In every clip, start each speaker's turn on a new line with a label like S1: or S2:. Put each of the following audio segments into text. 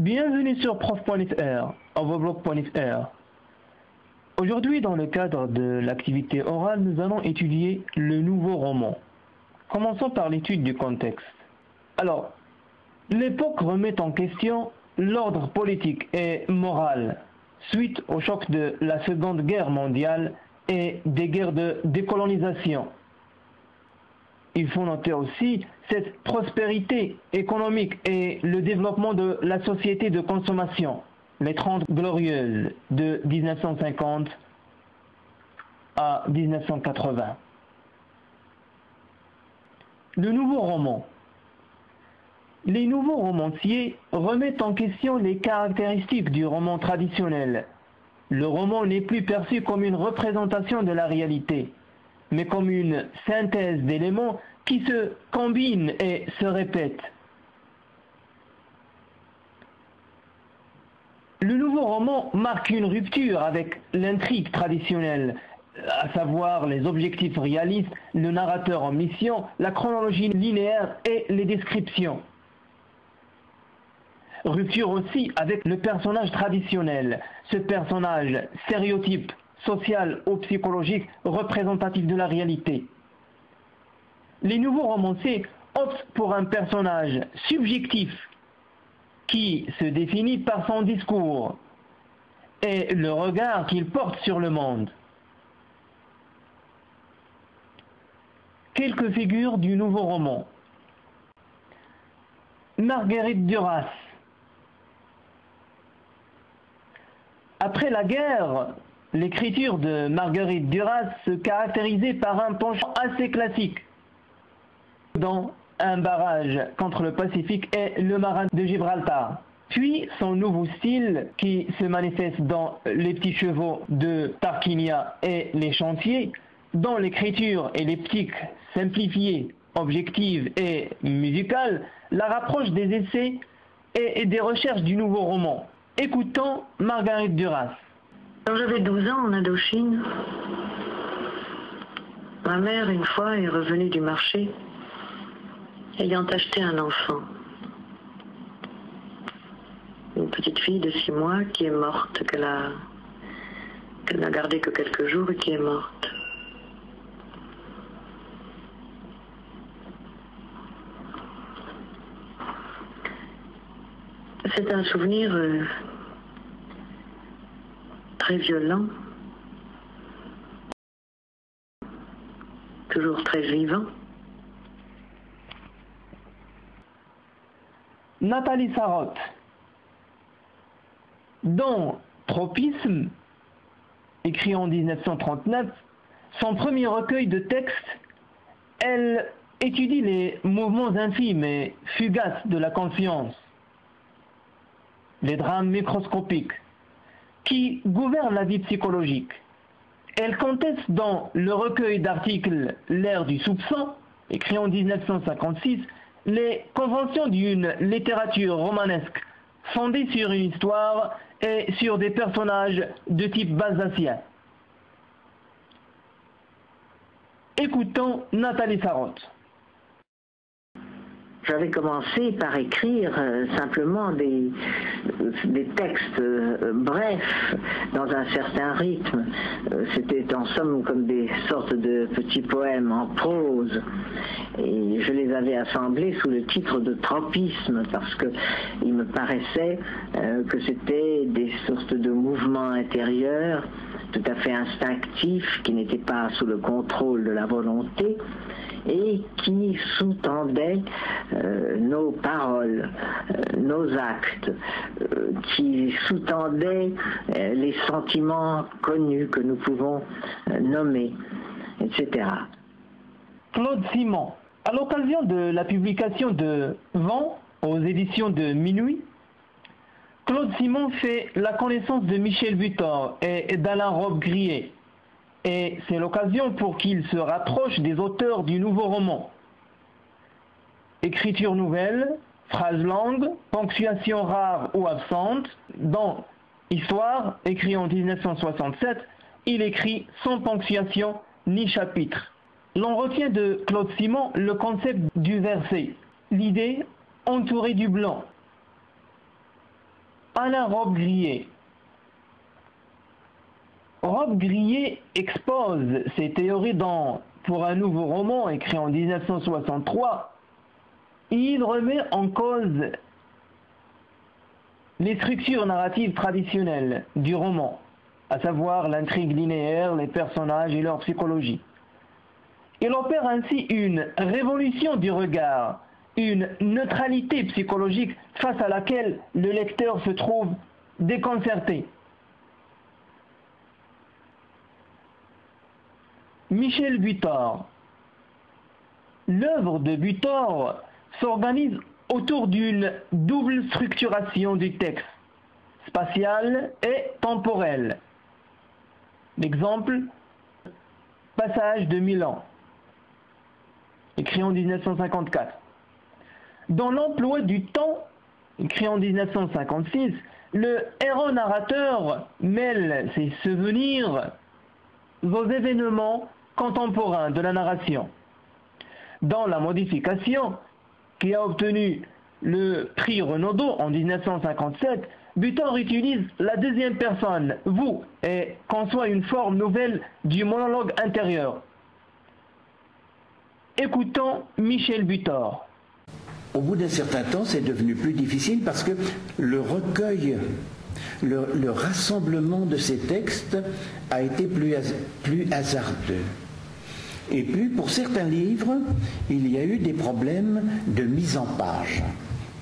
S1: Bienvenue sur prof.fr, overblog.fr. Aujourd'hui, dans le cadre de l'activité orale, nous allons étudier le nouveau roman. Commençons par l'étude du contexte. Alors, l'époque remet en question l'ordre politique et moral suite au choc de la Seconde Guerre mondiale et des guerres de décolonisation. Il faut noter aussi cette prospérité économique et le développement de la société de consommation, les 30 glorieuses de 1950 à 1980. Le nouveau roman. Les nouveaux romanciers remettent en question les caractéristiques du roman traditionnel. Le roman n'est plus perçu comme une représentation de la réalité, mais comme une synthèse d'éléments qui se combinent et se répètent. Le nouveau roman marque une rupture avec l'intrigue traditionnelle, à savoir les objectifs réalistes, le narrateur omniscient, la chronologie linéaire et les descriptions. Rupture aussi avec le personnage traditionnel, ce personnage stéréotype, social ou psychologique représentatif de la réalité. Les nouveaux romanciers optent pour un personnage subjectif qui se définit par son discours et le regard qu'il porte sur le monde. Quelques figures du nouveau roman. Marguerite Duras. Après la guerre, l'écriture de Marguerite Duras se caractérisait par un penchant assez classique dans Un barrage contre le Pacifique et Le marin de Gibraltar. Puis son nouveau style qui se manifeste dans Les petits chevaux de Tarquinia et Les chantiers, dont l'écriture elliptique, simplifiée, objective et musicale, la rapproche des essais et des recherches du nouveau roman. Écoutons Marguerite Duras.
S2: Quand j'avais 12 ans en Indochine, ma mère, une fois, est revenue du marché, ayant acheté un enfant. Une petite fille de 6 mois qui est morte, qu'elle n'a gardée que quelques jours et qui est morte. C'est un souvenir très violent, toujours très vivant.
S1: Nathalie Sarraute. Dans Tropisme, écrit en 1939, son premier recueil de textes, elle étudie les mouvements infimes et fugaces de la conscience, les drames microscopiques qui gouvernent la vie psychologique. Elle conteste dans le recueil d'articles L'ère du soupçon, écrit en 1956, les conventions d'une littérature romanesque fondée sur une histoire et sur des personnages de type balzacien. Écoutons Nathalie Sarraute.
S2: J'avais commencé par écrire simplement des textes brefs, dans un certain rythme. C'était en somme comme des sortes de petits poèmes en prose. Et je les avais assemblés sous le titre de Tropisme, parce qu'il me paraissait que c'était des sortes de mouvements intérieurs tout à fait instinctifs, qui n'étaient pas sous le contrôle de la volonté, et qui sous-tendaient nos paroles, nos actes, qui sous-tendaient les sentiments connus que nous pouvons nommer, etc.
S1: Claude Simon. À l'occasion de la publication de Vent aux éditions de Minuit, Claude Simon fait la connaissance de Michel Butor et d'Alain Robbe-Grillet. Et c'est l'occasion pour qu'il se rapproche des auteurs du nouveau roman. Écriture nouvelle, phrases longues, ponctuation rare ou absente. Dans Histoire, écrit en 1967, il écrit sans ponctuation ni chapitre. L'on retient de Claude Simon le concept du verset, l'idée entourée du blanc. Alain Robbe-Grillet. Robbe-Grillet expose ses théories Pour un nouveau roman écrit en 1963, et il remet en cause les structures narratives traditionnelles du roman, à savoir l'intrigue linéaire, les personnages et leur psychologie. Il opère ainsi une révolution du regard, une neutralité psychologique face à laquelle le lecteur se trouve déconcerté. Michel Butor. L'œuvre de Butor s'organise autour d'une double structuration du texte, spatiale et temporelle. L'exemple, Passage de Milan, écrit en 1954. Dans l'emploi du temps, écrit en 1956, le héros narrateur mêle ses souvenirs aux événements contemporains de la narration. Dans La Modification, qui a obtenu le prix Renaudot en 1957, Butor utilise la deuxième personne, vous, et conçoit une forme nouvelle du monologue intérieur. Écoutons Michel Butor.
S3: Au bout d'un certain temps, c'est devenu plus difficile parce que le recueil, le rassemblement de ces textes a été plus hasardeux. Et puis, pour certains livres, il y a eu des problèmes de mise en page.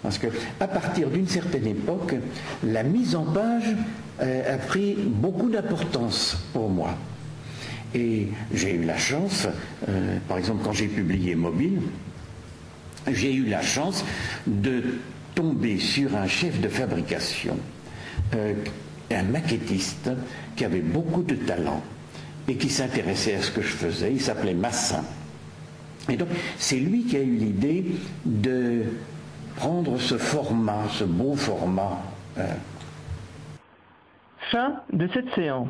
S3: Parce qu'à partir d'une certaine époque, la mise en page a pris beaucoup d'importance pour moi. Et j'ai eu la chance, par exemple quand j'ai publié Mobile, j'ai eu la chance de tomber sur un chef de fabrication, un maquettiste qui avait beaucoup de talent et qui s'intéressait à ce que je faisais. Il s'appelait Massin. Et donc c'est lui qui a eu l'idée de prendre ce format, ce beau format.
S1: Fin de cette séance.